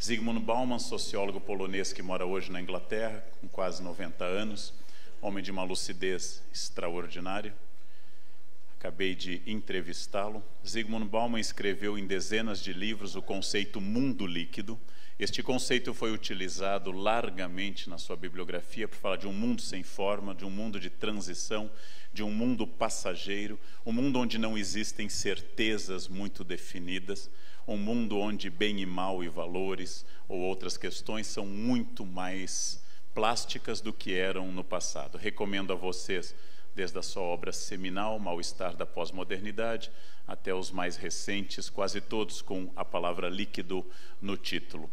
Zygmunt Bauman, sociólogo polonês que mora hoje na Inglaterra, com quase 90 anos, homem de uma lucidez extraordinária. Acabei de entrevistá-lo. Zygmunt Bauman escreveu em dezenas de livros o conceito mundo líquido. Este conceito foi utilizado largamente na sua bibliografia para falar de um mundo sem forma, de um mundo de transição, de um mundo passageiro, um mundo onde não existem certezas muito definidas, um mundo onde bem e mal e valores ou outras questões são muito mais plásticas do que eram no passado. Recomendo a vocês, desde a sua obra seminal, Mal-Estar da Pós-Modernidade, até os mais recentes, quase todos com a palavra líquido no título.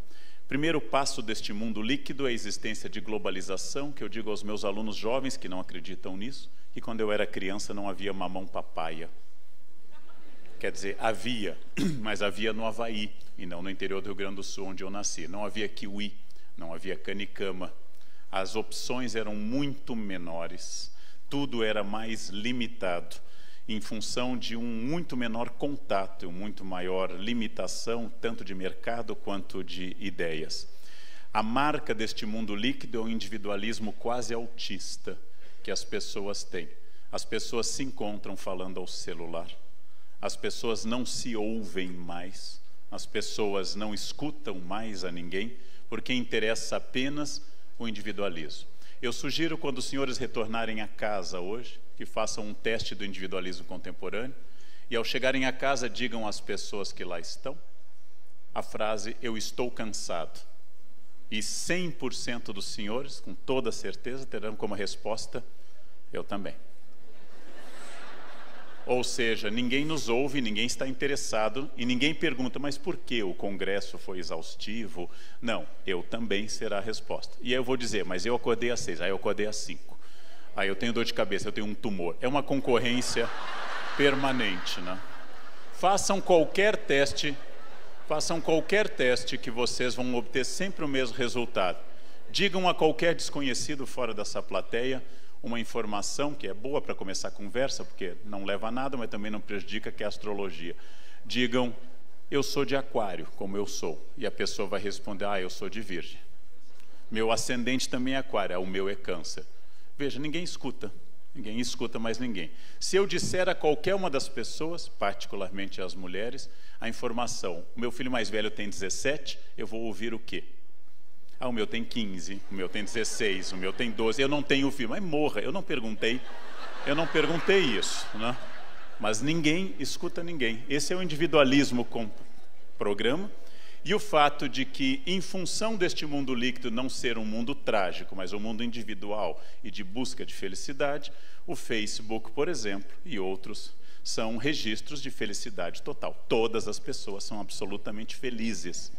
Primeiro passo deste mundo líquido é a existência de globalização, que eu digo aos meus alunos jovens que não acreditam nisso, que quando eu era criança não havia mamão papaya. Quer dizer, havia, mas havia no Havaí, e não no interior do Rio Grande do Sul, onde eu nasci. Não havia kiwi, não havia canicama. As opções eram muito menores. Tudo era mais limitado, em função de um muito menor contato, uma muito maior limitação, tanto de mercado quanto de ideias. A marca deste mundo líquido é o individualismo quase autista que as pessoas têm. As pessoas se encontram falando ao celular, as pessoas não se ouvem mais, as pessoas não escutam mais a ninguém, porque interessa apenas o individualismo. Eu sugiro, quando os senhores retornarem a casa hoje, que façam um teste do individualismo contemporâneo e, ao chegarem a casa, digam às pessoas que lá estão a frase, eu estou cansado. E 100% dos senhores, com toda certeza, terão como resposta, eu também. Ou seja, ninguém nos ouve, ninguém está interessado e ninguém pergunta, mas por que o congresso foi exaustivo? Não, eu também será a resposta. E aí eu vou dizer, mas eu acordei às 6, aí eu acordei às 5. Aí eu tenho dor de cabeça, eu tenho um tumor. É uma concorrência permanente, né? Façam qualquer teste que vocês vão obter sempre o mesmo resultado. Digam a qualquer desconhecido fora dessa plateia uma informação que é boa para começar a conversa, porque não leva a nada, mas também não prejudica, que é a astrologia. Digam, eu sou de aquário, como eu sou. E a pessoa vai responder, eu sou de virgem. Meu ascendente também é aquário, o meu é câncer. Veja, ninguém escuta mais ninguém. Se eu disser a qualquer uma das pessoas, particularmente as mulheres, a informação, o meu filho mais velho tem 17, eu vou ouvir o quê? O meu tem 15, o meu tem 16, o meu tem 12, eu não tenho filho, mas morra, eu não perguntei isso, né? Mas ninguém escuta ninguém. Esse é o individualismo com programa, e o fato de que, em função deste mundo líquido não ser um mundo trágico, mas um mundo individual e de busca de felicidade, o Facebook, por exemplo, e outros, são registros de felicidade total. Todas as pessoas são absolutamente felizes.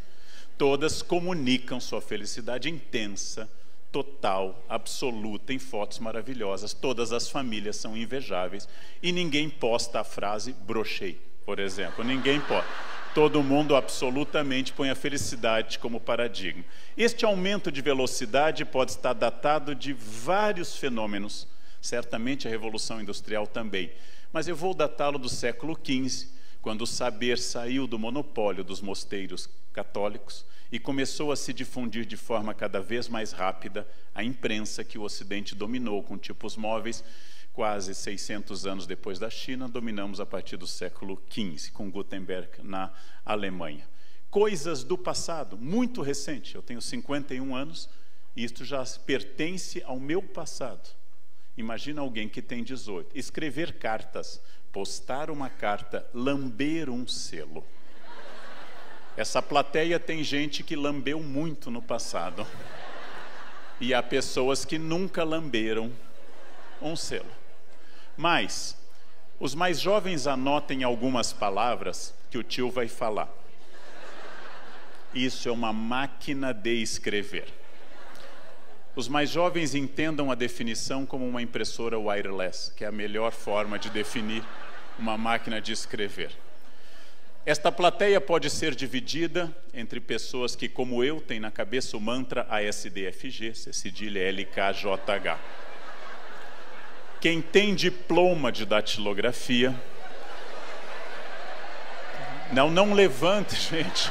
Todas comunicam sua felicidade intensa, total, absoluta, em fotos maravilhosas. Todas as famílias são invejáveis. E ninguém posta a frase brochei, por exemplo. Ninguém posta. Todo mundo absolutamente põe a felicidade como paradigma. Este aumento de velocidade pode estar datado de vários fenômenos. Certamente a Revolução Industrial também. Mas eu vou datá-lo do século XV, quando o saber saiu do monopólio dos mosteiros católicos e começou a se difundir de forma cada vez mais rápida a imprensa que o Ocidente dominou com tipos móveis. Quase 600 anos depois da China, dominamos a partir do século XV, com Gutenberg na Alemanha. Coisas do passado, muito recente. Eu tenho 51 anos e isto já pertence ao meu passado. Imagina alguém que tem 18. Escrever cartas, postar uma carta, lamber um selo. Essa plateia tem gente que lambeu muito no passado. E há pessoas que nunca lamberam um selo. Mas, os mais jovens anotem algumas palavras que o tio vai falar. Isso é uma máquina de escrever. Os mais jovens entendam a definição como uma impressora wireless, que é a melhor forma de definir uma máquina de escrever. Esta plateia pode ser dividida entre pessoas que, como eu, têm na cabeça o mantra ASDFG, C cedilha LKJH. Quem tem diploma de datilografia... Não levante, gente.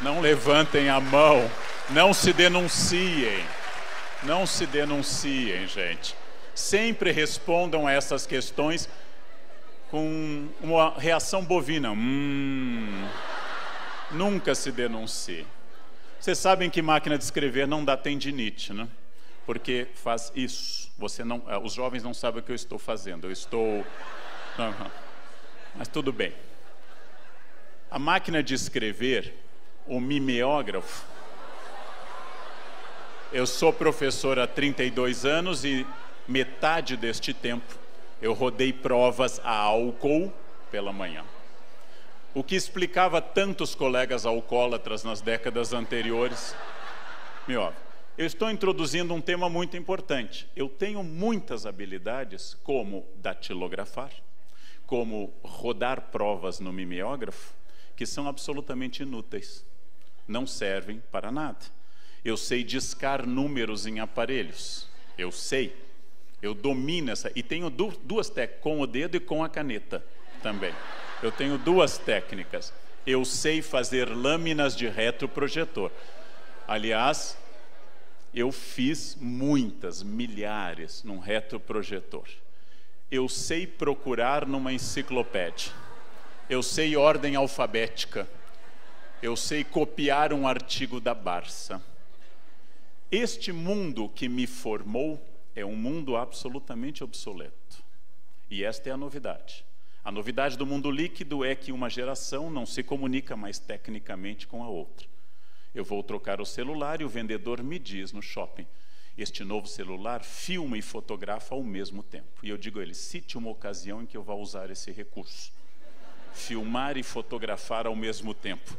Não levantem a mão. Não se denunciem. Não se denunciem, gente. Sempre respondam a essas questões com uma reação bovina. Nunca se denuncie. Vocês sabem que máquina de escrever não dá tendinite, né? Porque faz isso. Os jovens não sabem o que eu estou fazendo. Eu estou... Mas tudo bem. A máquina de escrever, o mimeógrafo... Eu sou professor há 32 anos e metade deste tempo eu rodei provas a álcool pela manhã. O que explicava tantos colegas alcoólatras nas décadas anteriores. Eu estou introduzindo um tema muito importante. Eu tenho muitas habilidades, como datilografar, como rodar provas no mimeógrafo, que são absolutamente inúteis. Não servem para nada. Eu sei discar números em aparelhos. Eu sei. Eu domino essa. E tenho duas técnicas, com o dedo e com a caneta também. Eu tenho duas técnicas. Eu sei fazer lâminas de retroprojetor. Aliás, eu fiz muitas, milhares, num retroprojetor. Eu sei procurar numa enciclopédia. Eu sei ordem alfabética. Eu sei copiar um artigo da Barça. Este mundo que me formou é um mundo absolutamente obsoleto. E esta é a novidade. A novidade do mundo líquido é que uma geração não se comunica mais tecnicamente com a outra. Eu vou trocar o celular e o vendedor me diz no shopping: este novo celular filma e fotografa ao mesmo tempo. E eu digo a ele: cite uma ocasião em que eu vá usar esse recurso. Filmar e fotografar ao mesmo tempo.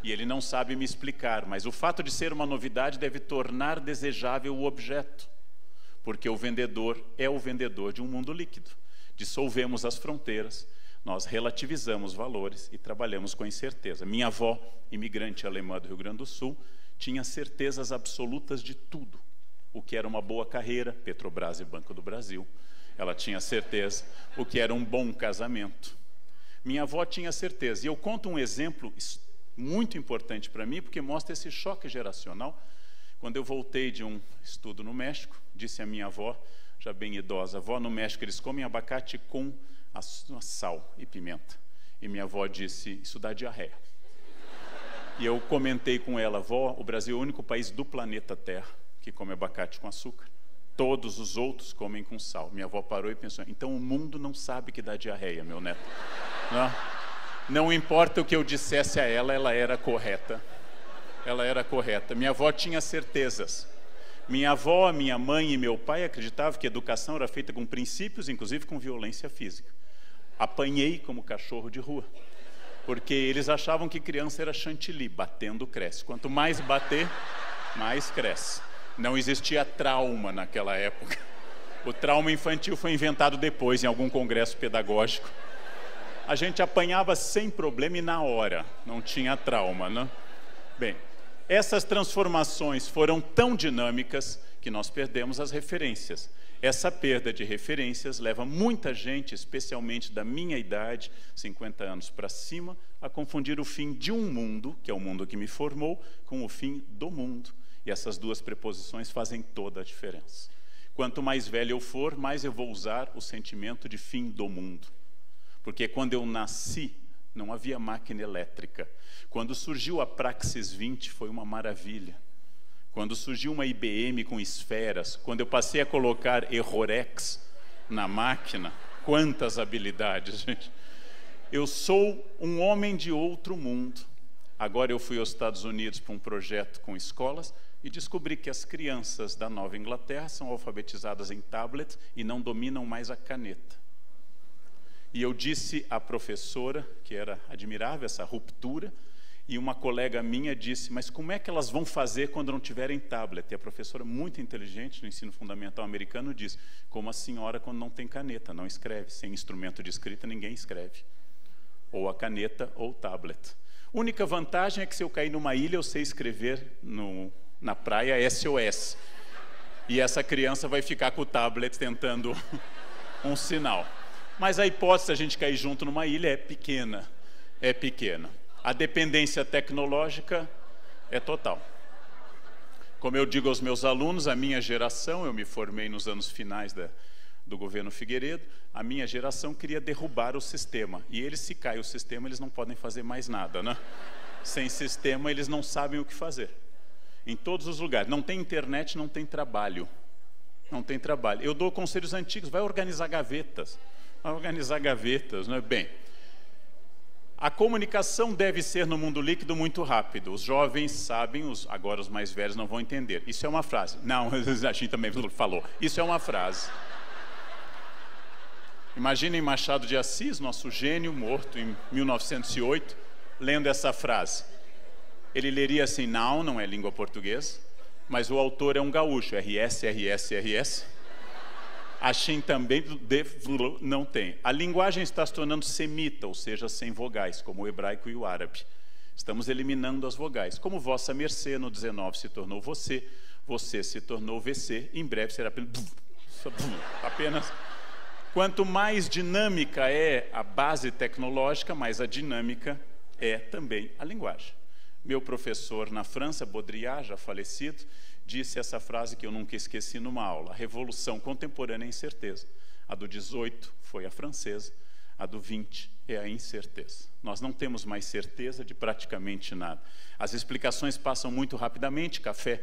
E ele não sabe me explicar, mas o fato de ser uma novidade deve tornar desejável o objeto, porque o vendedor é o vendedor de um mundo líquido. Dissolvemos as fronteiras, nós relativizamos valores e trabalhamos com incerteza. Minha avó, imigrante alemã do Rio Grande do Sul, tinha certezas absolutas de tudo. O que era uma boa carreira, Petrobras e Banco do Brasil. Ela tinha certeza o que era um bom casamento. Minha avó tinha certeza. E eu conto um exemplo muito importante para mim, porque mostra esse choque geracional. Quando eu voltei de um estudo no México, disse a minha avó, já bem idosa: avó, no México eles comem abacate com sal e pimenta. E minha avó disse: isso dá diarreia. E eu comentei com ela: avó, o Brasil é o único país do planeta Terra que come abacate com açúcar. Todos os outros comem com sal. Minha avó parou e pensou: então o mundo não sabe que dá diarreia, meu neto. Não importa o que eu dissesse a ela, ela era correta. Ela era correta. Minha avó tinha certezas. Minha avó, minha mãe e meu pai acreditavam que a educação era feita com princípios, inclusive com violência física. Apanhei como cachorro de rua, porque eles achavam que criança era chantilly, batendo cresce. Quanto mais bater, mais cresce. Não existia trauma naquela época. O trauma infantil foi inventado depois, em algum congresso pedagógico. A gente apanhava sem problema e na hora, não tinha trauma, né? Bem, essas transformações foram tão dinâmicas que nós perdemos as referências. Essa perda de referências leva muita gente, especialmente da minha idade, 50 anos para cima, a confundir o fim de um mundo, que é o mundo que me formou, com o fim do mundo. E essas duas preposições fazem toda a diferença. Quanto mais velho eu for, mais eu vou usar o sentimento de fim do mundo. Porque quando eu nasci, não havia máquina elétrica. Quando surgiu a Praxis 20, foi uma maravilha. Quando surgiu uma IBM com esferas, quando eu passei a colocar Errorex na máquina, quantas habilidades, gente. Eu sou um homem de outro mundo. Agora eu fui aos Estados Unidos para um projeto com escolas e descobri que as crianças da Nova Inglaterra são alfabetizadas em tablet e não dominam mais a caneta. E eu disse à professora, que era admirável essa ruptura, e uma colega minha disse: mas como é que elas vão fazer quando não tiverem tablet? E a professora, muito inteligente no ensino fundamental americano, disse: como a senhora quando não tem caneta, não escreve. Sem instrumento de escrita ninguém escreve. Ou a caneta ou o tablet. Única vantagem é que se eu cair numa ilha eu sei escrever na praia SOS. E essa criança vai ficar com o tablet tentando um sinal. Mas a hipótese de a gente cair junto numa ilha é pequena. É pequena. A dependência tecnológica É total. Como eu digo aos meus alunos, a minha geração, eu me formei nos anos finais do governo Figueiredo, a minha geração queria derrubar o sistema. E eles, se cai o sistema, eles não podem fazer mais nada, né? Sem sistema, eles não sabem o que fazer. Em todos os lugares. Não tem internet, não tem trabalho. Não tem trabalho. Eu dou conselhos antigos, vai organizar gavetas. Vai organizar gavetas, não é? Bem, a comunicação deve ser no mundo líquido muito rápido. Os jovens sabem, agora os mais velhos não vão entender. Isso é uma frase. Não, a gente também falou. Isso é uma frase. Imaginem Machado de Assis, nosso gênio, morto em 1908, lendo essa frase. Ele leria assim, não é língua portuguesa, mas o autor é um gaúcho, RS. Achim também, não tem. A linguagem está se tornando semita, ou seja, sem vogais, como o hebraico e o árabe. Estamos eliminando as vogais. Como vossa mercê no 19 se tornou você se tornou VC, em breve será apenas. Quanto mais dinâmica é a base tecnológica, mais a dinâmica é também a linguagem. Meu professor na França, Baudrillard, já falecido, disse essa frase que eu nunca esqueci numa aula: a revolução contemporânea é a incerteza. A do 18 foi a francesa, a do 20 é a incerteza. Nós não temos mais certeza de praticamente nada. As explicações passam muito rapidamente. Café,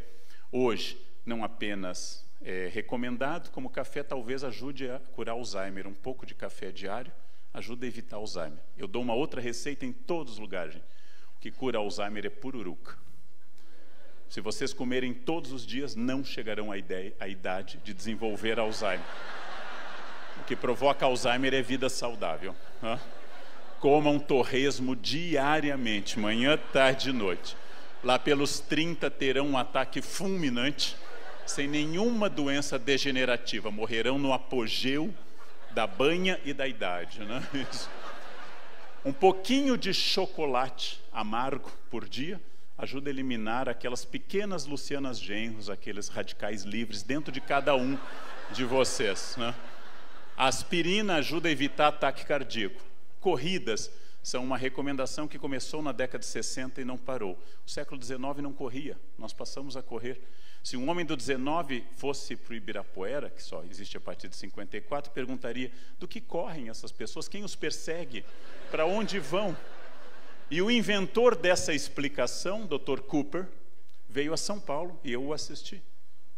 hoje, não apenas é recomendado, como café talvez ajude a curar Alzheimer. Um pouco de café diário ajuda a evitar Alzheimer. Eu dou uma outra receita em todos os lugares, gente. O que cura Alzheimer é pururuca. Se vocês comerem todos os dias, não chegarão à idade de desenvolver Alzheimer. O que provoca Alzheimer é vida saudável. Comam torresmo diariamente, manhã, tarde e noite. Lá pelos 30 terão um ataque fulminante, sem nenhuma doença degenerativa. Morrerão no apogeu da banha e da idade, né? Isso. Um pouquinho de chocolate amargo por dia ajuda a eliminar aquelas pequenas Lucianas Genros, aqueles radicais livres dentro de cada um de vocês, né? A aspirina ajuda a evitar ataque cardíaco. Corridas são uma recomendação que começou na década de 60 e não parou. O século XIX não corria, nós passamos a correr. Se um homem do 19 fosse para o Ibirapuera, que só existe a partir de 54, perguntaria: do que correm essas pessoas? Quem os persegue? Para onde vão? E o inventor dessa explicação, Dr. Cooper, veio a São Paulo e eu o assisti.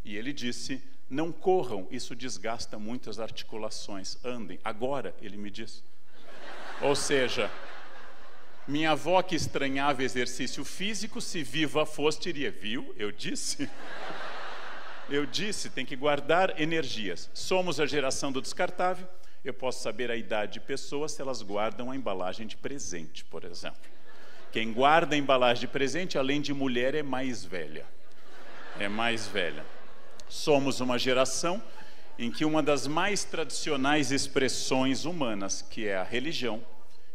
E ele disse: não corram, isso desgasta muito as articulações, andem. Agora, ele me disse. Ou seja, minha avó, que estranhava exercício físico, se viva fosse, diria: viu? Eu disse. Eu disse, tem que guardar energias. Somos a geração do descartável. Eu posso saber a idade de pessoas se elas guardam a embalagem de presente, por exemplo. Quem guarda a embalagem de presente, além de mulher, é mais velha. É mais velha. Somos uma geração em que uma das mais tradicionais expressões humanas, que é a religião,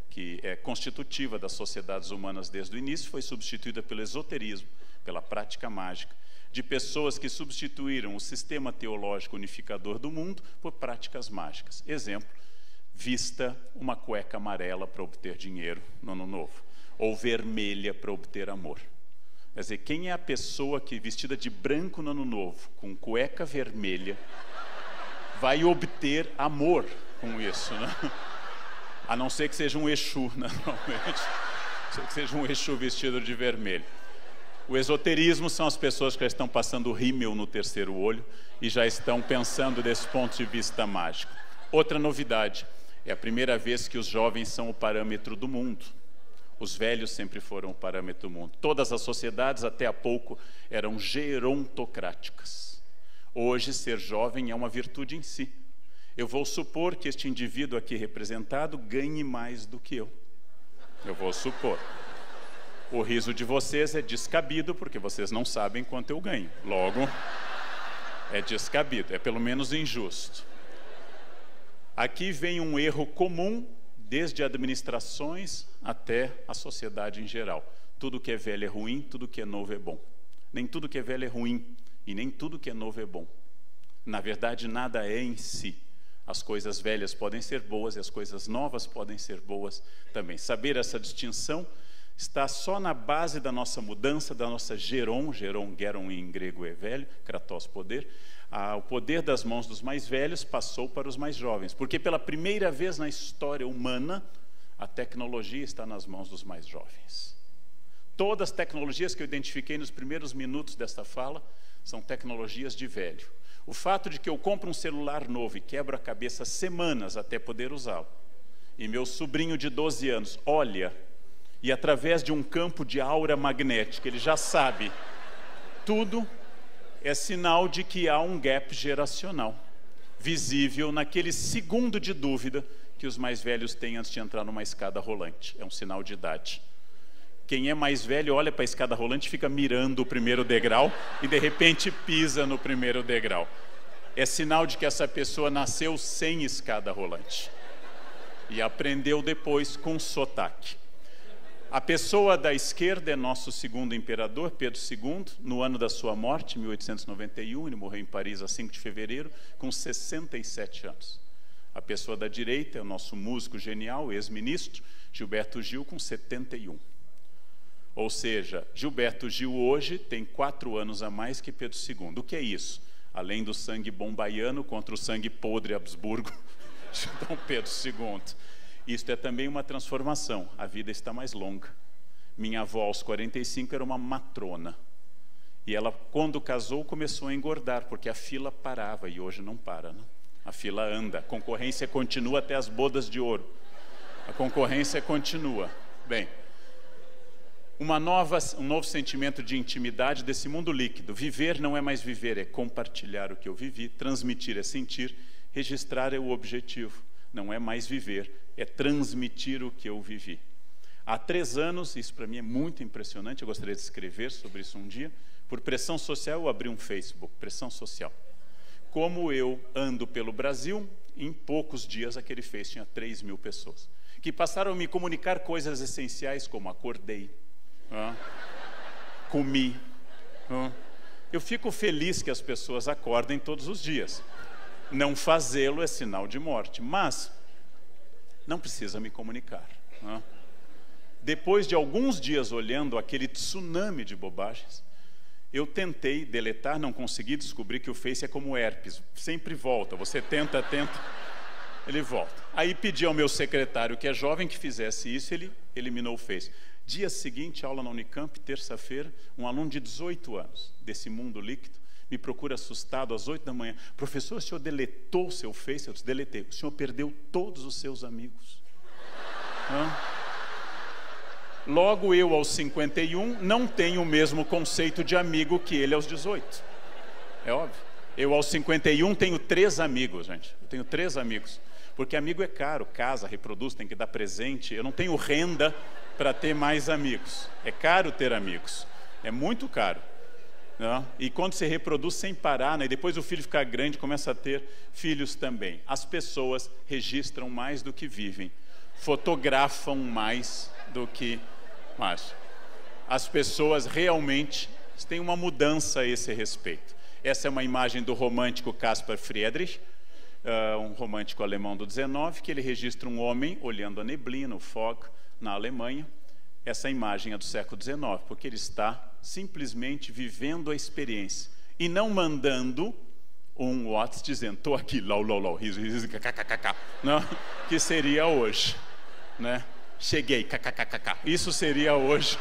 que é constitutiva das sociedades humanas desde o início, foi substituída pelo esoterismo, pela prática mágica, de pessoas que substituíram o sistema teológico unificador do mundo por práticas mágicas. Exemplo, vista uma cueca amarela para obter dinheiro no Ano Novo, ou vermelha para obter amor. Quer dizer, quem é a pessoa que, vestida de branco no Ano Novo, com cueca vermelha, vai obter amor com isso, né? A não ser que seja um Exu, naturalmente. A não ser que seja um Exu vestido de vermelho. O esoterismo são as pessoas que já estão passando rímel no terceiro olho e já estão pensando desse ponto de vista mágico. Outra novidade, é a primeira vez que os jovens são o parâmetro do mundo. Os velhos sempre foram o parâmetro do mundo. Todas as sociedades, até há pouco, eram gerontocráticas. Hoje, ser jovem é uma virtude em si. Eu vou supor que este indivíduo aqui representado ganhe mais do que eu. Eu vou supor. O riso de vocês é descabido, porque vocês não sabem quanto eu ganho. Logo, é descabido, é pelo menos injusto. Aqui vem um erro comum, desde administrações até a sociedade em geral. Tudo que é velho é ruim, tudo que é novo é bom. Nem tudo que é velho é ruim, e nem tudo que é novo é bom. Na verdade, nada é em si. As coisas velhas podem ser boas e as coisas novas podem ser boas também. Saber essa distinção está só na base da nossa mudança, da nossa geron, geron em grego é velho, kratos, poder. O poder das mãos dos mais velhos passou para os mais jovens, porque pela primeira vez na história humana, a tecnologia está nas mãos dos mais jovens. Todas as tecnologias que eu identifiquei nos primeiros minutos desta fala são tecnologias de velho. O fato de que eu compro um celular novo e quebro a cabeça semanas até poder usá-lo, e meu sobrinho de 12 anos olha, e através de um campo de aura magnética, ele já sabe tudo, é sinal de que há um gap geracional, visível naquele segundo de dúvida que os mais velhos têm antes de entrar numa escada rolante. É um sinal de idade. Quem é mais velho olha para a escada rolante e fica mirando o primeiro degrau e de repente pisa no primeiro degrau. É sinal de que essa pessoa nasceu sem escada rolante e aprendeu depois com sotaque. A pessoa da esquerda é nosso segundo imperador, Pedro II, no ano da sua morte, 1891, ele morreu em Paris a 5 de fevereiro, com 67 anos. A pessoa da direita é o nosso músico genial, ex-ministro, Gilberto Gil, com 71. Ou seja, Gilberto Gil hoje tem 4 anos a mais que Pedro II. O que é isso? Além do sangue bom baiano contra o sangue podre Habsburgo de Dom Pedro II. Isto é também uma transformação, a vida está mais longa. Minha avó aos 45 era uma matrona. E ela, quando casou, começou a engordar, porque a fila parava, e hoje não para, né? A fila anda, a concorrência continua até as bodas de ouro. A concorrência continua. Bem, um novo sentimento de intimidade desse mundo líquido. Viver não é mais viver, é compartilhar o que eu vivi, transmitir é sentir, registrar é o objetivo. Não é mais viver, é transmitir o que eu vivi. Há 3 anos, isso para mim é muito impressionante, eu gostaria de escrever sobre isso um dia, por pressão social eu abri um Facebook, pressão social. Como eu ando pelo Brasil, em poucos dias aquele Face tinha 3.000 pessoas, que passaram a me comunicar coisas essenciais como acordei, comi. Eu fico feliz que as pessoas acordem todos os dias. Não fazê-lo é sinal de morte, mas não precisa me comunicar. Depois de alguns dias olhando aquele tsunami de bobagens, eu tentei deletar, não consegui, descobrir que o Face é como herpes, sempre volta, você tenta, ele volta. Aí pedi ao meu secretário, que é jovem, que fizesse isso, ele eliminou o Face. Dia seguinte, aula na Unicamp, terça-feira, um aluno de 18 anos, desse mundo líquido, me procura assustado às 8 da manhã. Professor, o senhor deletou o seu Face? Eu disse, deletei. O senhor perdeu todos os seus amigos. Logo, eu aos 51 não tenho o mesmo conceito de amigo que ele aos 18. É óbvio. Eu aos 51 tenho 3 amigos, gente. Eu tenho 3 amigos. Porque amigo é caro, casa, reproduz, tem que dar presente. Eu não tenho renda para ter mais amigos. É caro ter amigos. É muito caro. E quando se reproduz sem parar, e depois o filho fica grande, começa a ter filhos também. As pessoas registram mais do que vivem, fotografam mais do que... Mas as pessoas realmente têm uma mudança a esse respeito. Essa é uma imagem do romântico Caspar Friedrich, um romântico alemão do 19, que ele registra um homem olhando a neblina, o fog, na Alemanha. Essa imagem é do século XIX, porque ele está simplesmente vivendo a experiência e não mandando um WhatsApp dizendo, estou aqui, riso, kkkk, que seria hoje, né? Cheguei, kkkk. Isso seria hoje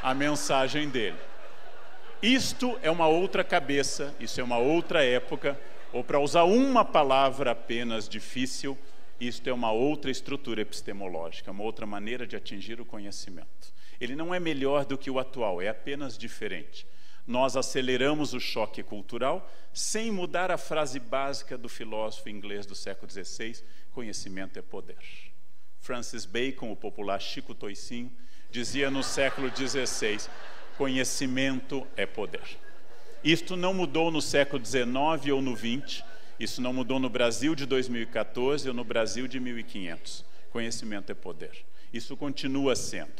a mensagem dele. Isto é uma outra cabeça, isso é uma outra época, ou para usar uma palavra apenas difícil, isto é uma outra estrutura epistemológica, uma outra maneira de atingir o conhecimento. Ele não é melhor do que o atual, é apenas diferente. Nós aceleramos o choque cultural sem mudar a frase básica do filósofo inglês do século XVI, conhecimento é poder. Francis Bacon, o popular Chico Toicinho, dizia no século XVI, conhecimento é poder. Isto não mudou no século XIX ou no XX, isso não mudou no Brasil de 2014 ou no Brasil de 1500. Conhecimento é poder. Isso continua sendo.